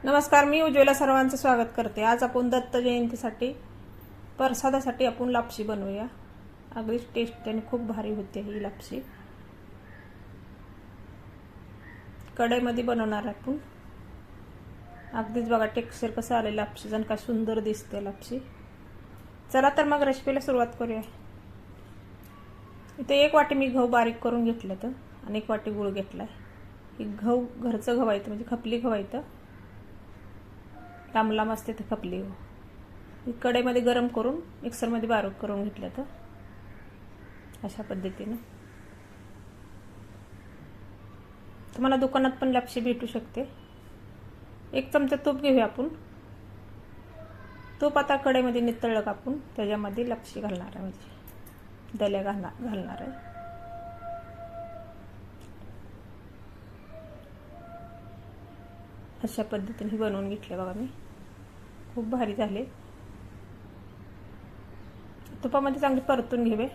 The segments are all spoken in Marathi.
नमस्कार, मी उज्ज्वला सर्वांचं स्वागत करते। आज आपण दत्त जयंतीसाठी प्रसादासाठी आपण लापशी बनवूया। अगदी टेस्टी आणि खूप भारी होते ही लापशी। कढईमध्ये बनवणार आपण। अगदीच बघा टेक्स्चर कसं आले लापशीचं आणि काय सुंदर दिसते लापशी। चला तर मग रेसिपीला सुरुवात करूया। इथे 1 वाटी मी गहू बारीक करून घेतलं तर आणि 1 वाटी गूळ घेतलाय। ही गहू घरचं गहू आहे म्हणजे खपली गहू आहे। लांब लांब असते ते खपली कढईमध्ये गरम करून मिक्सरमध्ये बारीक करून घेतलं तर अशा पद्धतीने। तुम्हाला दुकानात पण लापशी भेटू शकते। 1 चमचा तूप घेऊया आपण। तूप आता कढईमध्ये नितळलं का आपण त्याच्यामध्ये लापशी घालणार आहे, म्हणजे दल्या घालणार आहे। अशा पद्धतीने बनवून घेतले बघा मी। खूप भारी झाले। तुपामध्ये चांगले परतून घ्यावे।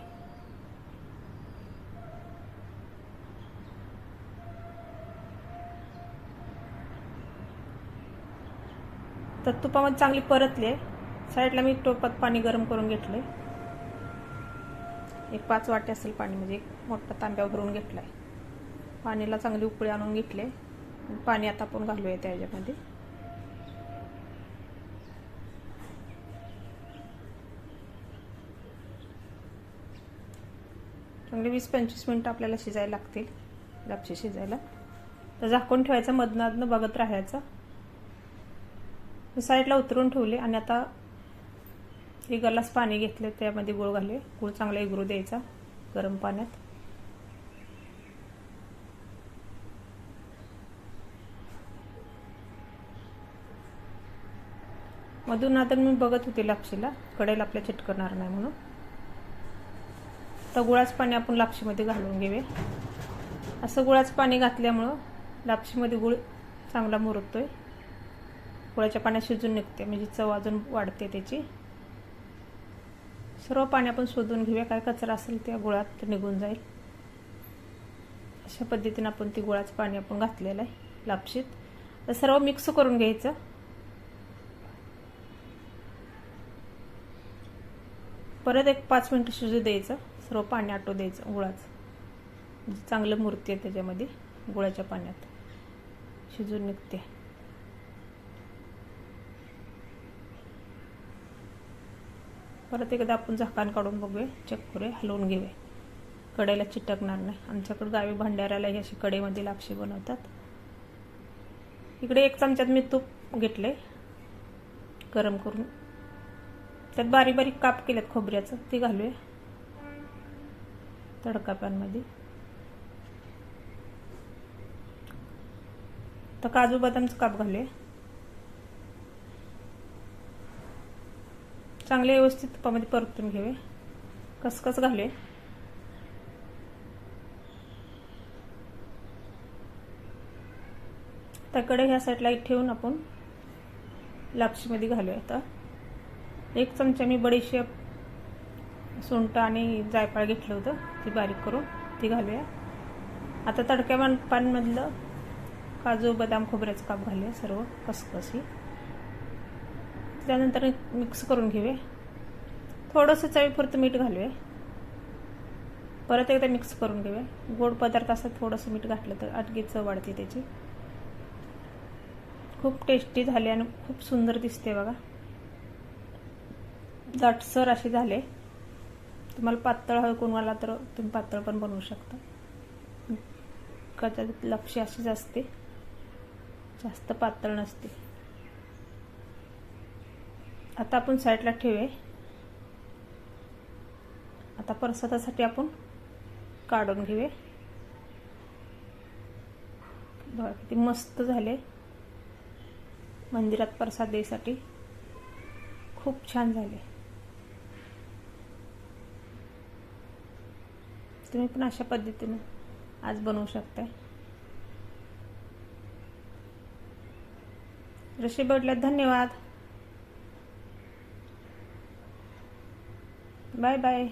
तर तुपामध्ये चांगली परतले। साईडला मी टोपात पाणी गरम करून घेतले। 5 वाटी असेल पाणी, म्हणजे एक मोठा तांब्या भरून घेतलाय। पाणीला चांगली उकळी आणून घेतले। पाणी आता आपण घालूया त्याच्यामध्ये। चांगले 20-25 मिनिटं आपल्याला शिजायला लागतील लापशी शिजायला। तर झाकून ठेवायचं, मधनं बघत राहायचं। साईडला उतरून ठेवले आणि आता 1 ग्लास पाणी घेतले, त्यामध्ये गूळ घालले। गूळ चांगला इगरू द्यायचा गरम पाण्यात। मधून आता मी बघत होते लापशीला कढईला आपल्या चिटकणार नाही म्हणून। तर गुळाचं पाणी आपण लापशीमध्ये घालून घेऊया। असं गुळाचं पाणी घातल्यामुळं लापशीमध्ये गूळ चांगला मुरतोय। गुळाच्या पाण्यात शिजून निघते, म्हणजे चव अजून वाढते त्याची। सर्व पाणी आपण शोधून घेऊया, काय कचरा असेल त्या गुळात निघून जाईल। अशा पद्धतीने आपण ती गुळाचं पाणी आपण घातलेलं आहे लापशीत। तर सर्व मिक्स करून घ्यायचं। परत 5 मिनिटं शिजू द्यायचं। सर्व पाणी आटू द्यायचं गुळाचं, म्हणजे चांगलं मुरते त्याच्यामध्ये गुळाच्या पाण्यात शिजून निघते। परत एकदा आपण झाकण काढून बघूया, चेक करूया, हलवून घेऊया, कढईला चिटकणार नाही। आमच्याकडे गावी भंडाऱ्याला ही अशी कढईमध्ये लापशी बनवतात। इकडे 1 चमच्यात मी तूप घेतले गरम करून। त्यात बारीक बारीक काप केलेत खोबऱ्याचं, ते घालूया तडका पॅनमध्ये। तर काजू बदामचं काप घालूया। चांगले व्यवस्थित तुपामध्ये परतून घेऊया। खसखस घालूया। त्याकडे ह्या साईडला ठेवून आपण लापशीमध्ये घालूया। आता 1 चमचा मी बडीशेप, सुंठ आणि जायफळ घेतलं होतं, ती बारीक करून ती घालूया। आता तडक्या पॅनमधलं काजू बदाम खोबऱ्याचं काप घालूया, सर्व खसखसी। त्यानंतर मिक्स करून घेऊया। थोडंसं चवीपुरतं मीठ घालूया। परत एकदा मिक्स करून घेऊया। गोड पदार्थ असं थोडंसं मीठ घातलं तर आणखी चव वाढते त्याची। खूप टेस्टी झाले आणि खूप सुंदर दिसते बघा। दाटसर असे झाले। तुम्हाला पातळ हवं कोणाला तर तुम्ही पातळ पण बनवू शकता। कदाचित लापशी अशीच असते, जास्त पातळ नसते। आता आपण साईडला ठेवूया। आता प्रसादासाठी आपण काढून घेऊया। बघा किती मस्त झाले। मंदिरात प्रसाद द्यायसाठी खूप छान झाले। तुम्ही पण अशा पद्धतीने आज बनवू शकता। रेसिपी बघितल्यात धन्यवाद। Bye bye.